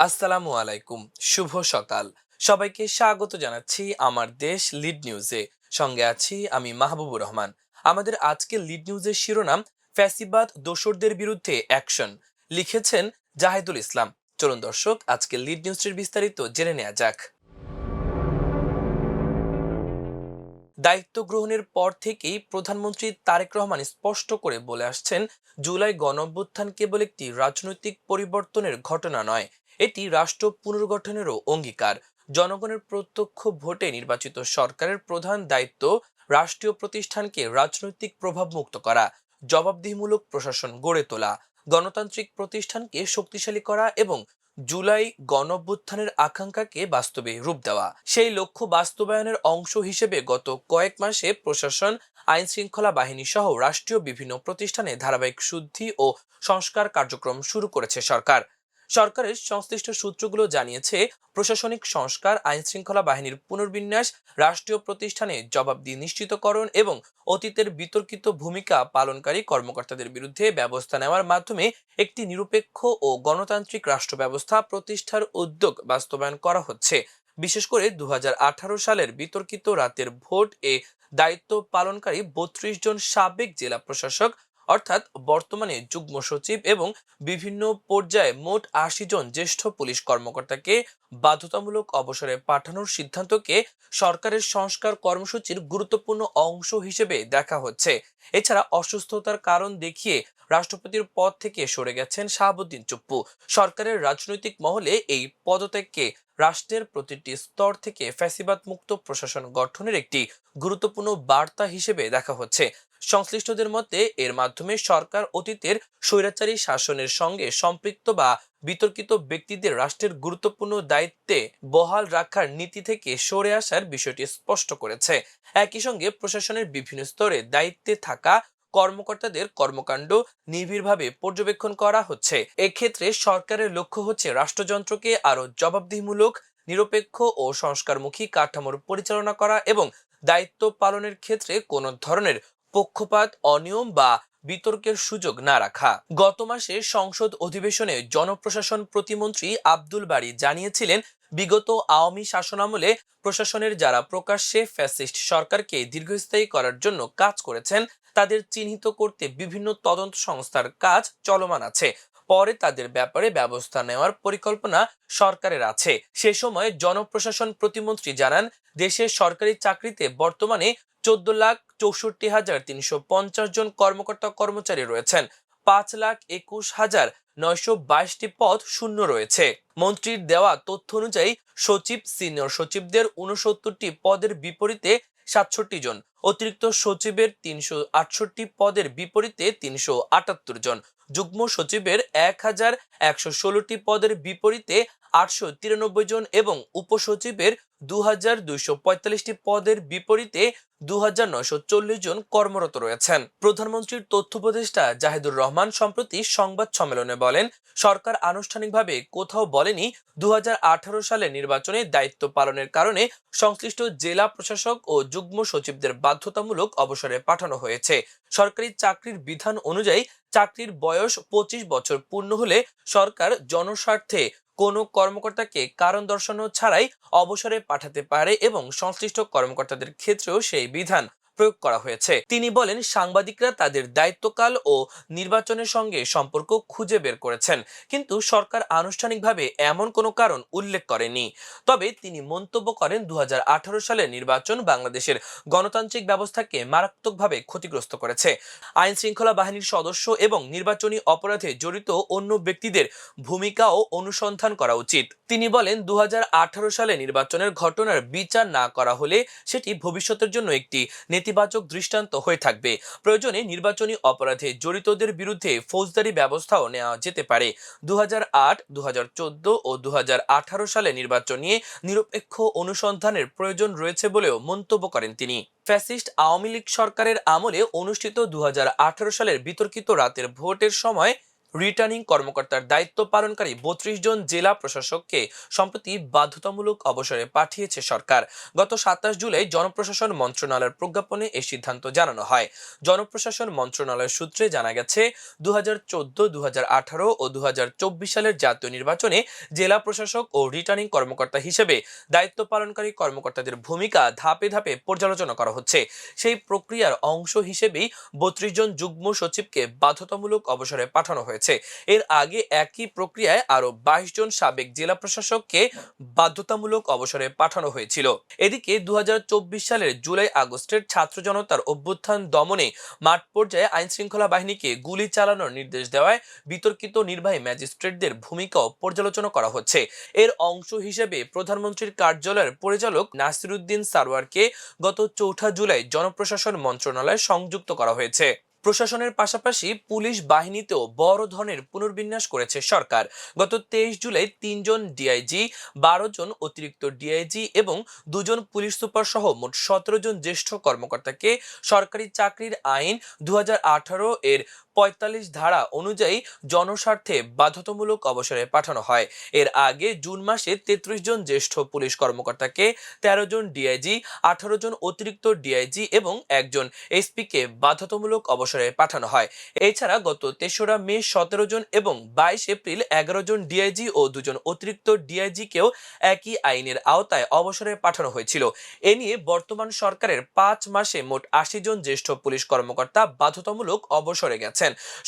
আসসালামু আলাইকুম। শুভ সকাল। সবাইকে স্বাগত জানাচ্ছি আমার দেশ লিড নিউজে। সঙ্গে আছি আমি মাহবুবুর রহমান। আমাদের আজকে লিড নিউজের শিরোনাম ফ্যাসিবাদ দোসরদের বিরুদ্ধে অ্যাকশন। লিখেছেন জাহিদুল ইসলাম। চলুন দর্শক, আজকে লিড নিউজের বিস্তারিত জেনে নেওয়া যাক। দায়িত্ব গ্রহণের পর থেকেই প্রধানমন্ত্রী তারেক রহমান স্পষ্ট করে বলে আসছেন, জুলাই গণঅভ্যুত্থান কেবল একটি রাজনৈতিক পরিবর্তনের ঘটনা নয়, এটি রাষ্ট্র পুনর্গঠনেরও অঙ্গীকার। জনগণের প্রত্যক্ষ ভোটে নির্বাচিত সরকারের প্রধান দায়িত্ব রাষ্ট্রীয় প্রতিষ্ঠানকে রাজনৈতিক প্রভাব মুক্ত করা, জবাবদিহিমূলক প্রশাসন গড়ে তোলা, গণতান্ত্রিক প্রতিষ্ঠানকে শক্তিশালী করা এবং জুলাই গণঅভ্যুত্থানের আকাঙ্ক্ষাকে বাস্তবে রূপ দেওয়া। সেই লক্ষ্য বাস্তবায়নের অংশ হিসেবে গত কয়েক মাসে প্রশাসন, আইন শৃঙ্খলা বাহিনী সহ রাষ্ট্রীয় বিভিন্ন প্রতিষ্ঠানে ধারাবাহিক শুদ্ধি ও সংস্কার কার্যক্রম শুরু করেছে সরকার। সরকারের সংশ্লিষ্ট সূত্রগুলো জানিয়েছে, প্রশাসনিক সংস্কার, আইন শৃঙ্খলা বাহিনীর পুনর্বিন্যাস, রাষ্ট্রীয় প্রতিষ্ঠানে জবাবদিহি নিশ্চিতকরণ এবং অতীতের বিতর্কিত ভূমিকা পালনকারী কর্মকর্তাদের বিরুদ্ধে ব্যবস্থা নেওয়ার মাধ্যমে একটি নিরপেক্ষ ও গণতান্ত্রিক রাষ্ট্র ব্যবস্থা প্রতিষ্ঠার উদ্যোগ বাস্তবায়ন করা হচ্ছে। বিশেষ করে ২০১৮ সালের বিতর্কিত রাতের ভোট এ দায়িত্ব পালনকারী ৩২ জন সাবেক জেলা প্রশাসক, অর্থাৎ বর্তমানে যুগ্ম সচিব এবং বিভিন্ন পর্যায়ে মোট ৮০ জন জ্যেষ্ঠ পুলিশ কর্মকর্তাকে বাধ্যতামূলক অবসরে পাঠানোর সিদ্ধান্তকে সরকারের সংস্কার কর্মসূচির গুরুত্বপূর্ণ অংশ হিসেবে দেখা হচ্ছে। এছাড়া অসুস্থতার কারণ দেখিয়ে রাষ্ট্রপতির পদ থেকে সরে গেছেন শাহাবুদ্দিন চুপ্পু। সরকারের রাজনৈতিক মহলে এই পদত্যাগকে রাষ্ট্রের প্রতিটি স্তর থেকে ফ্যাসিবাদ মুক্ত প্রশাসন গঠনের একটি গুরুত্বপূর্ণ বার্তা হিসেবে দেখা হচ্ছে। সংশ্লিষ্টদের মতে এর মাধ্যমে সরকার অতীতের স্বৈরাচারী শাসনের সঙ্গে সম্পৃক্ত বা বিতর্কিত ব্যক্তিদের রাষ্ট্রের গুরুত্বপূর্ণ দায়িত্বে বহাল রাখার নীতি থেকে সরে আসার বিষয়টি স্পষ্ট করেছে। একই সঙ্গে প্রশাসনের বিভিন্ন স্তরে দায়িত্বে থাকা কর্মকর্তাদের কর্মকাণ্ড নিবিড়ভাবে পর্যবেক্ষণ করা হচ্ছে। এক্ষেত্রে সরকারের লক্ষ্য হচ্ছে রাষ্ট্রযন্ত্রকে আরো জবাবদিহিমূলক, নিরপেক্ষ ও সংস্কারমুখী কাঠামোর পরিচালনা করা এবং দায়িত্ব পালনের ক্ষেত্রে কোনো ধরনের পক্ষপাত, অনিয়ম বা বিতর্কের সুযোগ না রাখা। গত মাসে সংসদ অধিবেশনে জনপ্রশাসন প্রতিমন্ত্রী আব্দুল বারী জানিয়েছিলেন, বিগত আওয়ামী শাসনামলে প্রশাসনের যারা প্রকাশ্যে ফ্যাসিস্ট সরকারকে দীর্ঘস্থায়ী করার জন্য কাজ করেছেন, তাদের চিহ্নিত করতে বিভিন্ন তদন্ত সংস্থার কাজ চলমান আছে। পরে তাদের ব্যাপারে ব্যবস্থা নেওয়ার পরিকল্পনা সরকারের আছে। সে সময় জনপ্রশাসন প্রতিমন্ত্রী জানান, দেশের সরকারি চাকরিতে বর্তমানে ১৪,৬৪,৩৫০ জন কর্মকর্তা কর্মচারী রয়েছেন। ৫,২১,৯২২টি পদ শূন্য রয়েছে। মন্ত্রীর দেওয়া তথ্য অনুযায়ী সচিব, সিনিয়র সচিবদের ৬৯টি পদের বিপরীতে ৬৭ জন, অতিরিক্ত সচিবের ৩৬৮ পদের বিপরীতে ৩৭৮ জন, যুগ্ম সচিবের ১,১১৬টি পদের বিপরীতে ৮৯৩ জন এবং উপসচিবের ২,২৪৫টি পদের বিপরীতে ২,৯৪০ জন কর্মরত রয়েছেন। প্রধানমন্ত্রীর তথ্য উপদেষ্টা জাহিদুর রহমান সম্প্রতি সংবাদ সম্মেলনে বলেন, সরকার আনুষ্ঠানিকভাবে কোথাও বলেনি ২০১৮ সালে নির্বাচনে দায়িত্ব পালনের কারণে সংশ্লিষ্ট জেলা প্রশাসক ও যুগ্ম সচিবদের বাধ্যতামূলক অবসরে পাঠানো হয়েছে। সরকারি চাকরির বিধান অনুযায়ী চাকরির বয়স ২৫ বছর পূর্ণ হলে সরকার জনস্বার্থে কোনো কর্মকর্তাকে কারণ দর্শানো ছাড়াই অবসরে পাঠাতে পারে এবং সংশ্লিষ্ট কর্মকর্তাদের ক্ষেত্রেও সেই বিধান প্রয়োগ করা হয়েছে। তিনি বলেন, সাংবাদিকরা তাদের দায়িত্বকাল ও নির্বাচনের সঙ্গে সম্পর্ক খুঁজে বের করেছেন, কিন্তু সরকার আনুষ্ঠানিকভাবে এমন কোনো কারণ উল্লেখ করেনি। তবে তিনি মন্তব্য করেন, ২০১৮ সালের নির্বাচন বাংলাদেশের গণতান্ত্রিক ব্যবস্থাকে মারাত্মকভাবে ক্ষতিগ্রস্ত করেছে। আইন শৃঙ্খলা বাহিনীর সদস্য এবং নির্বাচনী অপরাধে জড়িত অন্য ব্যক্তিদের ভূমিকাও অনুসন্ধান করা উচিত। তিনি বলেন, ২০১৮ সালে নির্বাচনের ঘটনার বিচার না করা হলে সেটি ভবিষ্যতের জন্য একটি নেতিবাচক দৃষ্টান্ত হয়ে থাকবে। প্রয়োজনে নির্বাচনী অপরাধে জড়িতদের বিরুদ্ধে ফৌজদারি ব্যবস্থাও নেওয়া যেতে পারে। ২০০৮, ২০১৪ ও ২০১৮ সালে নির্বাচন নিয়ে নিরপেক্ষ অনুসন্ধানের প্রয়োজন রয়েছে বলেও মন্তব্য করেন তিনি। ফ্যাসিস্ট আওয়ামী লীগ সরকারের আমলে অনুষ্ঠিত ২০১৮ সালের বিতর্কিত রাতের ভোটের সময় রিটার্নিং কর্মকর্তার দায়িত্ব পালনকারী ৩২ জন জেলা প্রশাসককে সম্প্রতি বাধ্যতামূলক অবসরে পাঠিয়েছে সরকার। গত ২৭ জুলাই জনপ্রশাসন মন্ত্রণালয়ের প্রজ্ঞাপনে এই সিদ্ধান্ত জানানো হয়। জনপ্রশাসন মন্ত্রণালয়ের সূত্রে জানা গেছে, ২০১৪, ২০১৮ ও ২০২৪ সালের জাতীয় নির্বাচনে জেলা প্রশাসক ও রিটার্নিং কর্মকর্তা হিসেবে দায়িত্ব পালনকারী কর্মকর্তাদের ভূমিকা ধাপে ধাপে পর্যালোচনা করা হচ্ছে। সেই প্রক্রিয়ার অংশ হিসেবেই ৩২ জন যুগ্ম সচিবকে বাধ্যতামূলক অবসরে পাঠানো হয়েছে। এর আগে একই প্রক্রিয়ায় আরো ২২ জন সাবেক জেলা প্রশাসককে বাধ্যতামূলক অবসরে পাঠানো হয়েছিল। এদিকে ২০২৪ সালের জুলাই আগস্টের ছাত্র জনতার অভ্যুত্থান দমনে মাঠ পর্যায়ে আইন শৃঙ্খলা বাহিনীকে গুলি চালানোর নির্দেশ দেওয়ায় বিতর্কিত নির্বাহী ম্যাজিস্ট্রেটদের ভূমিকাও পর্যালোচনা করা হচ্ছে। এর অংশ হিসেবে প্রধানমন্ত্রীর কার্যালয়ের পরিচালক নাসিরুদ্দিন সারোয়ারকে গত ৪ জুলাই জনপ্রশাসন মন্ত্রণালয়ে সংযুক্ত করা হয়েছে। প্রশাসনের পাশাপাশি পুলিশ বাহিনীতেও বড় ধরনের পুনর্বিন্যাস করেছে সরকার। গত ২৩ জুলাই ৩ জন ডিআইজি, ১২ জন অতিরিক্ত ডিআইজি এবং ২ জন পুলিশ সুপার সহ মোট ১৭ জন জ্যেষ্ঠ কর্মকর্তাকে সরকারি চাকরির আইন ২০১৮ এর ৪৫ ধারা অনুযায়ী জনস্বার্থে বাধ্যতামূলক অবসরে পাঠানো হয়। এর আগে জুন মাসে ৩৩ জন জ্যেষ্ঠ পুলিশ কর্মকর্তাকে, ১৩ জন ডিআইজি, ১৮ জন অতিরিক্ত ডিআইজি এবং একজন এসপিকে বাধ্যতামূলক অবসরে পাঠানো হয়। এছাড়া গত ৩রা মে ১৭ জন এবং ২২ এপ্রিল ১১ জন ডিআইজি ও ২ জন অতিরিক্ত ডিআইজিকেও একই আইনের আওতায় অবসরে পাঠানো হয়েছিল। এ নিয়ে বর্তমান সরকারের ৫ মাসে মোট ৮০ জন জ্যেষ্ঠ পুলিশ কর্মকর্তা বাধ্যতামূলক অবসরে গেছেন।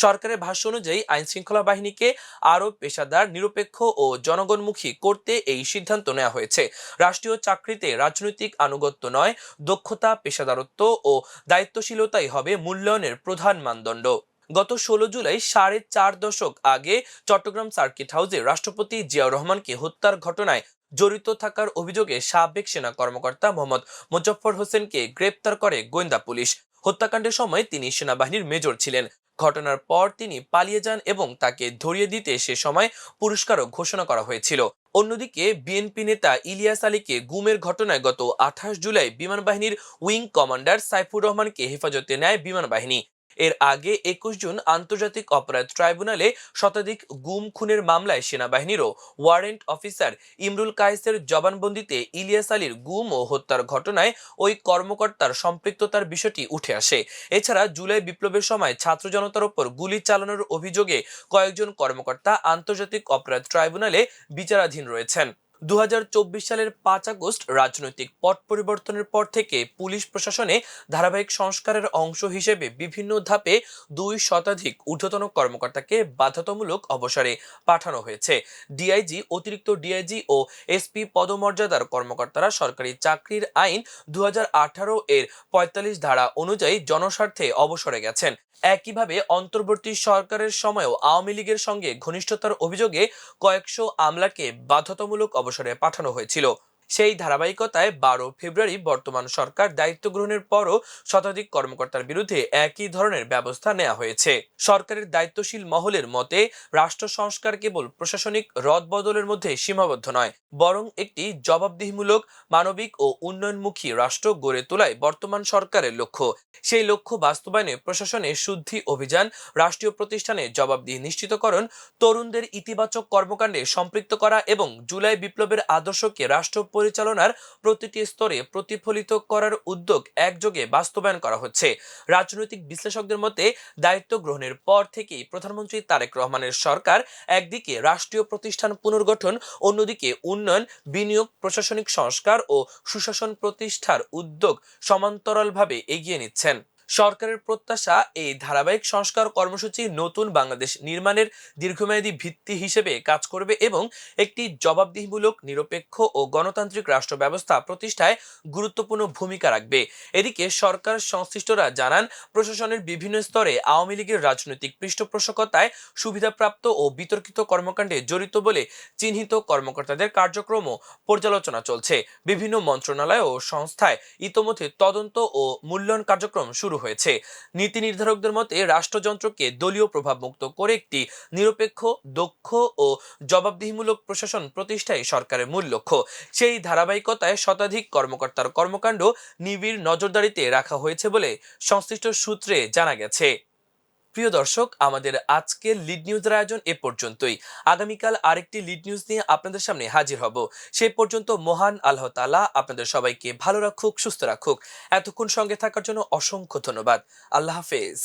সরকারের ভাষ্য অনুযায়ী আইন শৃঙ্খলা বাহিনীকে আরো পেশাদার, নিরপেক্ষ ও জনগণমুখী করতে এই সিদ্ধান্ত নেওয়া হয়েছে। রাষ্ট্রীয় চাকরিতে রাজনৈতিক আনুগত্য নয়, দক্ষতা, পেশাদারত্ব ও দায়িত্বশীলতাই হবে মূল্যায়নের প্রধান মানদণ্ড। গত ১৬ জুলাই ৪.৫ দশক আগে চট্টগ্রাম সার্কিট হাউসে রাষ্ট্রপতি জিয়াউর রহমানকে হত্যার ঘটনায় জড়িত থাকার অভিযোগে সাবেক সেনা কর্মকর্তা মোহাম্মদ মোজাফফর হোসেনকে গ্রেপ্তার করে গোয়েন্দা পুলিশ। হত্যাকাণ্ডের সময় তিনি সেনাবাহিনীর মেজর ছিলেন। ঘটনার পর তিনি পালিয়ে যান এবং তাকে ধরিয়ে দিতে সে সময় পুরস্কারও ঘোষণা করা হয়েছিল। অন্যদিকে বিএনপি নেতা ইলিয়াস আলীকে গুমের ঘটনায় গত ২৮ জুলাই বিমান বাহিনীর উইং কমান্ডার সাইফুর রহমানকে হেফাজতে নেয় বিমান বাহিনী। এর আগে ২১ জুন আন্তর্জাতিক অপরাধ ট্রাইব্যুনালে শতাধিক গুম খুনের মামলায় সেনাবাহিনীরও ওয়ারেন্ট অফিসার ইমরুল কায়েসের জবানবন্দিতে ইলিয়াস আলীর গুম ও হত্যার ঘটনায় ওই কর্মকর্তার সম্পৃক্ততার বিষয়টি উঠে আসে। এছাড়া জুলাই বিপ্লবের সময় ছাত্র জনতার উপর গুলি চালানোর অভিযোগে কয়েকজন কর্মকর্তা আন্তর্জাতিক অপরাধ ট্রাইব্যুনালে বিচারাধীন রয়েছেন। ২০২৪ সালের ৫ আগস্ট রাজনৈতিক পট পরিবর্তনের পর থেকে পুলিশ প্রশাসনে ধারাবাহিক সংস্কারের অংশ হিসেবে বিভিন্ন ধাপে ২ শতাধিক ঊর্ধ্বতন কর্মকর্তাকে বাধ্যতামূলক অবসরে পাঠানো হয়েছে। ডিআইজি, অতিরিক্ত ডিআইজি ও এসপি পদমর্যাদার কর্মকর্তারা সরকারি চাকরির আইন ২০১৮ এর ৪৫ ধারা অনুযায়ী জনস্বার্থে অবসরে গেছেন। একইভাবে অন্তর্বর্তী সরকারের সময়ও আওয়ামী লীগের সঙ্গে ঘনিষ্ঠতার অভিযোগে কয়েকশো আমলাকে বাধ্যতামূলক অবসরে পাঠানো হয়েছিল। সেই ধারাবাহিকতায় ১২ ফেব্রুয়ারি বর্তমান সরকার দায়িত্ব গ্রহণের পরও শতাধিক কর্মকর্তার বিরুদ্ধে একই ধরনের ব্যবস্থা নেওয়া হয়েছে। সরকারের দায়িত্বশীল মহলের মতে, রাষ্ট্র সংস্কার কেবল প্রশাসনিক রদবদলের মধ্যে সীমাবদ্ধ নয়, বরং একটি জবাবদিহিমূলক, মানবিক ও উন্নয়নমুখী রাষ্ট্র গড়ে তোলাই বর্তমান সরকারের লক্ষ্য। সেই লক্ষ্য বাস্তবায়নে প্রশাসনে শুদ্ধি অভিযান, রাষ্ট্রীয় প্রতিষ্ঠানে জবাবদিহি নিশ্চিতকরণ, তরুণদের ইতিবাচক কর্মকাণ্ডে সম্পৃক্ত করা এবং জুলাই বিপ্লবের আদর্শকে রাষ্ট্র পরিচালনার প্রতিটি স্তরে প্রতিফলিত করার উদ্যোগ একযোগে বাস্তবায়ন করা হচ্ছে। রাজনৈতিক বিশ্লেষকদের মতে, দায়িত্ব গ্রহণের পর থেকেই প্রধানমন্ত্রী তারেক রহমানের সরকার একদিকে রাষ্ট্রীয় প্রতিষ্ঠান পুনর্গঠন, অন্যদিকে উন্নয়ন, বিনিয়োগ, প্রশাসনিক সংস্কার ও সুশাসন প্রতিষ্ঠার উদ্যোগ সমান্তরালভাবে এগিয়ে নিচ্ছেন। সরকারের প্রত্যাশা, এই ধারাবাহিক সংস্কার কর্মসূচি নতুন বাংলাদেশ নির্মাণের দীর্ঘমেয়াদী ভিত্তি হিসেবে কাজ করবে এবং একটি জবাবদিহিমূলক, নিরপেক্ষ ও গণতান্ত্রিক রাষ্ট্র ব্যবস্থা প্রতিষ্ঠায় গুরুত্বপূর্ণ ভূমিকা রাখবে। এদিকে সরকার সংশ্লিষ্টরা জানান, প্রশাসনের বিভিন্ন স্তরে আওয়ামী লীগের রাজনৈতিক পৃষ্ঠপোষকতায় সুবিধাপ্রাপ্ত ও বিতর্কিত কর্মকাণ্ডে জড়িত বলে চিহ্নিত কর্মকর্তাদের কার্যক্রমও পর্যালোচনা চলছে। বিভিন্ন মন্ত্রণালয় ও সংস্থায় ইতোমধ্যে তদন্ত ও মূল্যায়ন কার্যক্রম শুরু হয়েছে। নীতি নির্ধারকদের মতে, রাষ্ট্রযন্ত্রকে দলীয় প্রভাব মুক্ত করে একটি নিরপেক্ষ, দক্ষ ও জবাবদিহিমূলক প্রশাসন প্রতিষ্ঠাই সরকারের মূল লক্ষ্য। সেই ধারাবাহিকতায় শতাধিক কর্মকর্তার কর্মকাণ্ড নিবিড় নজরদারিতে রাখা হয়েছে বলে সংশ্লিষ্ট সূত্রে জানা গেছে। প্রিয় দর্শক, আমাদের আজকের লিড নিউজের আয়োজন এ পর্যন্তই। আগামীকাল আরেকটি লিড নিউজ নিয়ে আপনাদের সামনে হাজির হব। সেই পর্যন্ত মহান আল্লাহ তাআলা আপনাদের সবাইকে ভালো রাখুক, সুস্থ রাখুক। এতক্ষণ সঙ্গে থাকার জন্য অসংখ্য ধন্যবাদ। আল্লাহ হাফেজ।